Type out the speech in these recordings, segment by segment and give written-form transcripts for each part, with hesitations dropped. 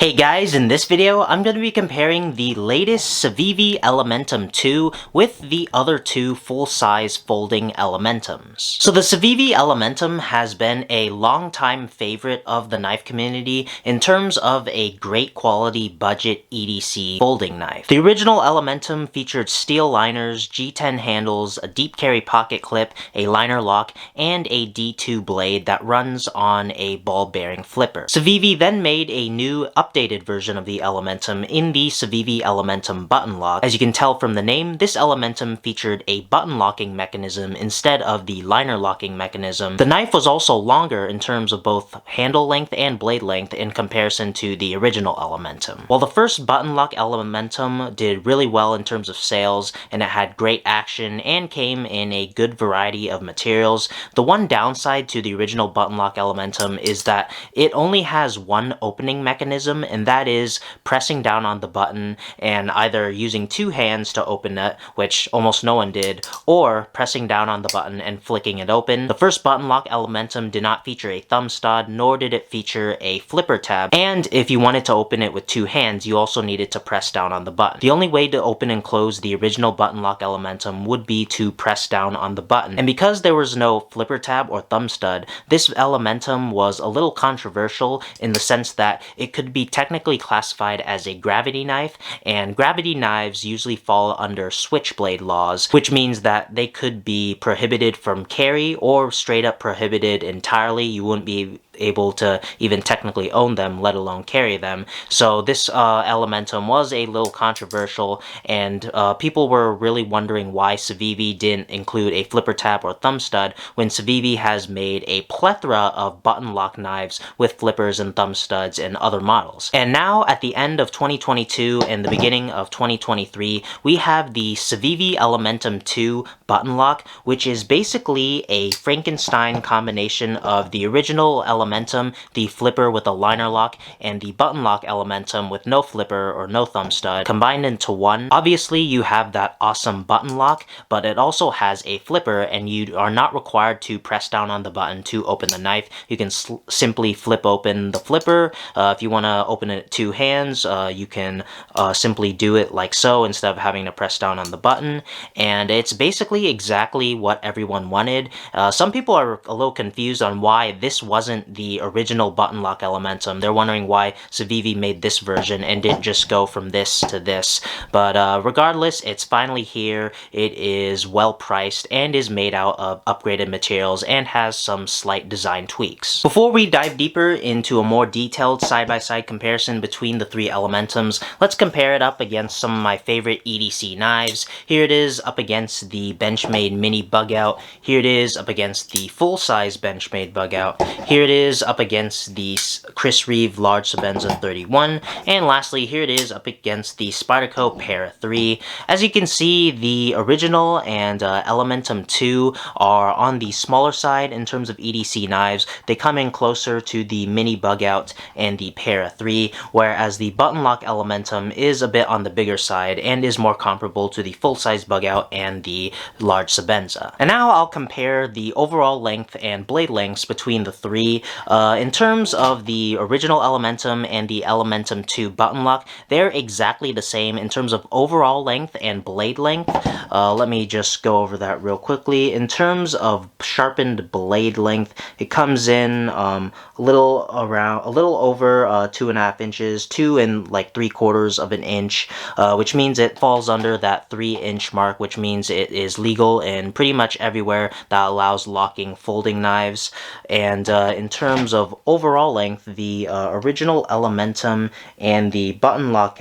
Hey guys, in this video, I'm going to be comparing the latest Civivi Elementum 2 with the other two full-size folding Elementums. So the Civivi Elementum has been a long-time favorite of the knife community in terms of a great quality budget EDC folding knife. The original Elementum featured steel liners, G10 handles, a deep carry pocket clip, a liner lock, and a D2 blade that runs on a ball bearing flipper. Civivi then made a new updated version of the Elementum in the Civivi Elementum button lock. As you can tell from the name, this Elementum featured a button locking mechanism instead of the liner locking mechanism. The knife was also longer in terms of both handle length and blade length in comparison to the original Elementum. While the first button lock Elementum did really well in terms of sales and it had great action and came in a good variety of materials, the one downside to the original button lock Elementum is that it only has one opening mechanism, and that is pressing down on the button and either using two hands to open it, which almost no one did, or pressing down on the button and flicking it open. The first button lock Elementum did not feature a thumb stud, nor did it feature a flipper tab, and if you wanted to open it with two hands, you also needed to press down on the button. The only way to open and close the original button lock Elementum would be to press down on the button, and because there was no flipper tab or thumb stud, this Elementum was a little controversial in the sense that it could be technically classified as a gravity knife, and gravity knives usually fall under switchblade laws, which means that they could be prohibited from carry or straight up prohibited entirely. You wouldn't be able to even technically own them, let alone carry them. So this Elementum was a little controversial, and people were really wondering why Civivi didn't include a flipper tab or thumb stud when Civivi has made a plethora of button lock knives with flippers and thumb studs and other models. And now at the end of 2022 and the beginning of 2023, we have the Civivi Elementum 2 button lock, which is basically a Frankenstein combination of the original Elementum, the flipper with a liner lock, and the button lock Elementum with no flipper or no thumb stud combined into one. Obviously, you have that awesome button lock, but it also has a flipper, and you are not required to press down on the button to open the knife. You can simply flip open the flipper. If you want to open it two hands, you can simply do it like so instead of having to press down on the button, and it's basically exactly what everyone wanted. Some people are a little confused on why this wasn't the original button lock Elementum. They're wondering why Civivi made this version and didn't just go from this to this. But regardless, it's finally here. It is well priced and is made out of upgraded materials and has some slight design tweaks. Before we dive deeper into a more detailed side-by-side comparison between the three Elementums, let's compare it up against some of my favorite EDC knives. Here it is up against the Benchmade Mini Bug Out. Here it is up against the full-size Benchmade Bug Out. Here it is up against the Chris Reeve Large Sebenza 31. And lastly, here it is up against the Spyderco Para 3. As you can see, the original and Elementum 2 are on the smaller side in terms of EDC knives. They come in closer to the Mini Bug Out and the Para 3, whereas the button lock Elementum is a bit on the bigger side and is more comparable to the full-size Bug Out and the Large Sebenza. And now I'll compare the overall length and blade lengths between the three. In terms of the original Elementum and the Elementum 2 button lock, they're exactly the same in terms of overall length and blade length. Let me just go over that real quickly. In terms of sharpened blade length, it comes in a little over 2.5 inches, 2 and like 3/4 of an inch, which means it falls under that 3-inch mark, which means it is legal in pretty much everywhere that allows locking folding knives. And in terms of overall length, the original Elementum and the button lock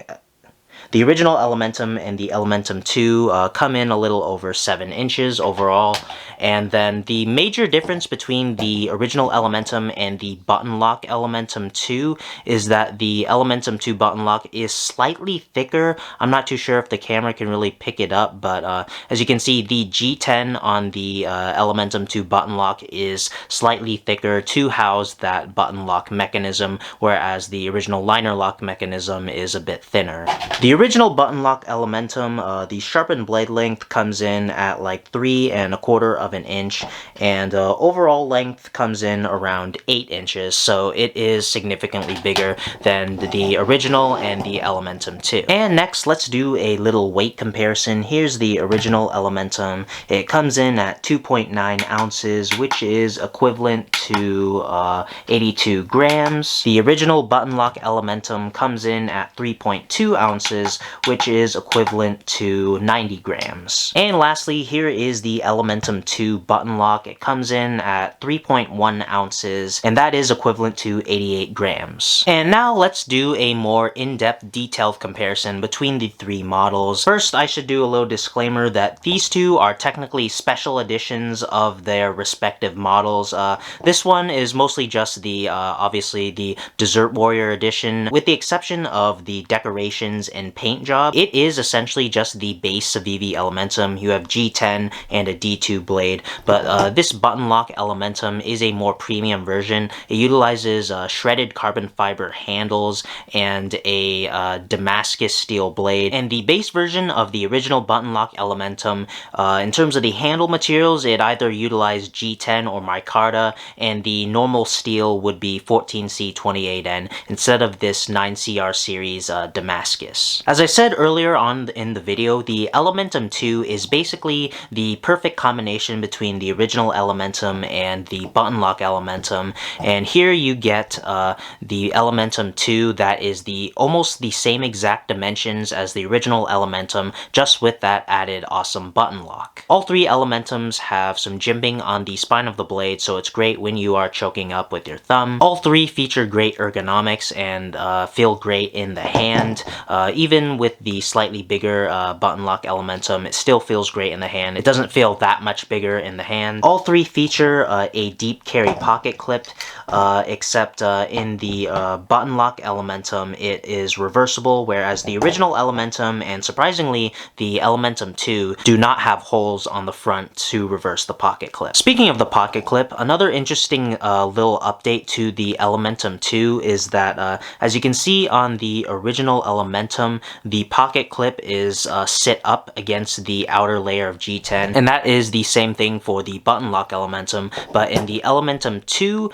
The original Elementum and the Elementum 2 come in a little over 7 inches overall, and then the major difference between the original Elementum and the button lock Elementum 2 is that the Elementum 2 button lock is slightly thicker. I'm not too sure if the camera can really pick it up, but as you can see, the G10 on the Elementum 2 button lock is slightly thicker to house that button lock mechanism, whereas the original liner lock mechanism is a bit thinner. The The original button lock Elementum, the sharpened blade length comes in at like 3¼ of an inch, and overall length comes in around 8 inches, so it is significantly bigger than the original and the Elementum 2. And next, let's do a little weight comparison. Here's the original Elementum. It comes in at 2.9 ounces, which is equivalent to 82 grams. The original button lock Elementum comes in at 3.2 ounces, which is equivalent to 90 grams. And lastly, here is the Elementum 2 button lock. It comes in at 3.1 ounces, and that is equivalent to 88 grams. And now let's do a more in-depth, detailed comparison between the three models. First, I should do a little disclaimer that these two are technically special editions of their respective models. This one is mostly just the, obviously, the Desert Warrior edition, with the exception of the decorations and paint job. It is essentially just the base Civivi Elementum. You have G10 and a D2 blade, but this button lock Elementum is a more premium version. It utilizes shredded carbon fiber handles and a Damascus steel blade. And the base version of the original button lock Elementum, in terms of the handle materials, it either utilized G10 or micarta, and the normal steel would be 14C28N instead of this 9CR series Damascus. As I said earlier on in the video, the Elementum 2 is basically the perfect combination between the original Elementum and the button lock Elementum, and here you get the Elementum 2 that is almost the same exact dimensions as the original Elementum, just with that added awesome button lock. All three Elementums have some jimping on the spine of the blade, so it's great when you are choking up with your thumb. All three feature great ergonomics and feel great in the hand. Even with the slightly bigger button lock Elementum, it still feels great in the hand. It doesn't feel that much bigger in the hand. All three feature a deep carry pocket clip, except in the button lock Elementum it is reversible, whereas the original Elementum and surprisingly the Elementum 2 do not have holes on the front to reverse the pocket clip. Speaking of the pocket clip, another interesting little update to the Elementum 2 is that as you can see on the original Elementum, the pocket clip is sit up against the outer layer of G10, and that is the same thing for the button lock Elementum, but in the Elementum 2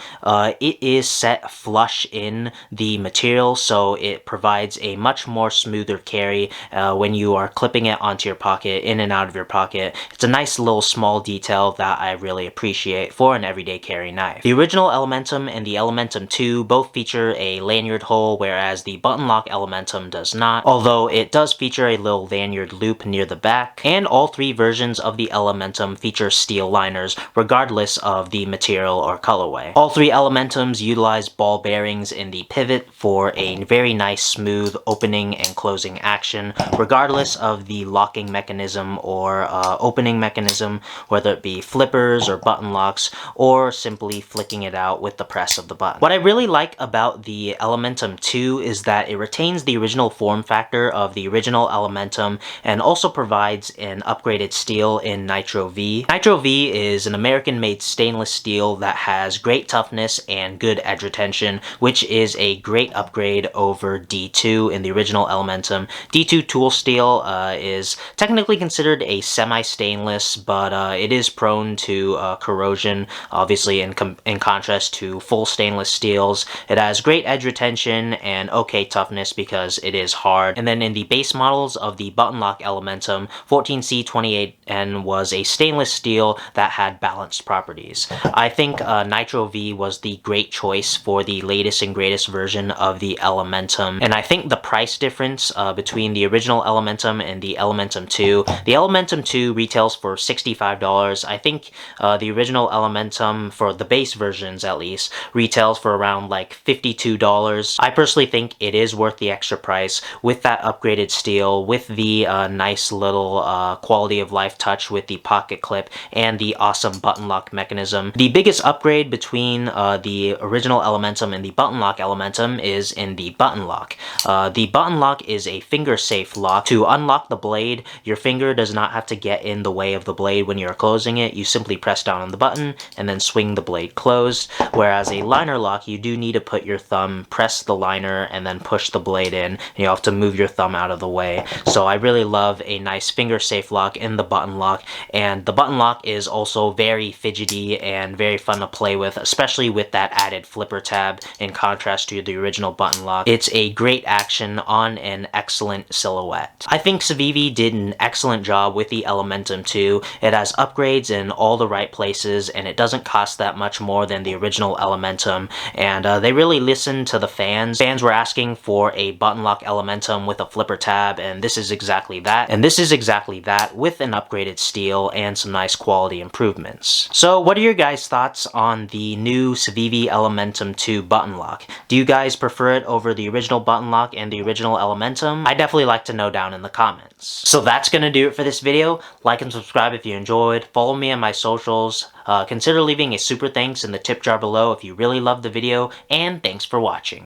it is set flush in the material, so it provides a much more smoother carry when you are clipping it onto your pocket, in and out of your pocket. It's a nice little small detail that I really appreciate for an everyday carry knife. The original Elementum and the Elementum 2 both feature a lanyard hole, whereas the button lock Elementum does not, although it does feature a little lanyard loop near the back. And all three versions of the Elementum feature steel liners, regardless of the material or colorway. All three Elementums utilize ball bearings in the pivot for a very nice smooth opening and closing action, regardless of the locking mechanism or opening mechanism, whether it be flippers or button locks, or simply flicking it out with the press of the button. What I really like about the Elementum 2 is that it retains the original form factor of the original Elementum and also provides an upgraded steel in Nitro V. Nitro V is an American-made stainless steel that has great toughness and good edge retention, which is a great upgrade over D2 in the original Elementum. D2 tool steel is technically considered a semi-stainless, but it is prone to corrosion, obviously in contrast to full stainless steels. It has great edge retention and okay toughness because it is hard. And then in the base models of the button lock Elementum, 14C28N was a stainless steel that had balanced properties. I think Nitro V was the great choice for the latest and greatest version of the Elementum, and I think the price difference between the original Elementum and the Elementum 2, the Elementum 2 retails for $65. I think the original Elementum, for the base versions at least, retails for around like $52. I personally think it is worth the extra price with that upgraded steel, with the nice little quality of life touch with the pocket clip and the awesome button lock mechanism. The biggest upgrade between the original Elementum and the button lock Elementum is in the button lock. The button lock is a finger safe lock. To unlock the blade, your finger does not have to get in the way of the blade when you're closing it. You simply press down on the button and then swing the blade closed, whereas a liner lock, you do need to put your thumb, press the liner, and then push the blade in, and you have to move your thumb out of the way. So I really love a nice finger safe lock in the button lock, and the button lock is also very fidgety and very fun to play with, especially with that added flipper tab in contrast to the original button lock. It's a great action on an excellent silhouette. I think Civivi did an excellent job with the Elementum 2. It has upgrades in all the right places, and it doesn't cost that much more than the original Elementum, and they really listened to the fans. Fans were asking for a button lock Elementum with a flipper tab, and this is exactly that. And this is exactly that with an upgraded steel and some nice quality improvements. So what are your guys' thoughts on the new Civivi Elementum 2 button lock? Do you guys prefer it over the original button lock and the original Elementum? I'd definitely like to know down in the comments. So that's gonna do it for this video. Like and subscribe if you enjoyed. Follow me on my socials. Consider leaving a super thanks in the tip jar below if you really loved the video, and thanks for watching.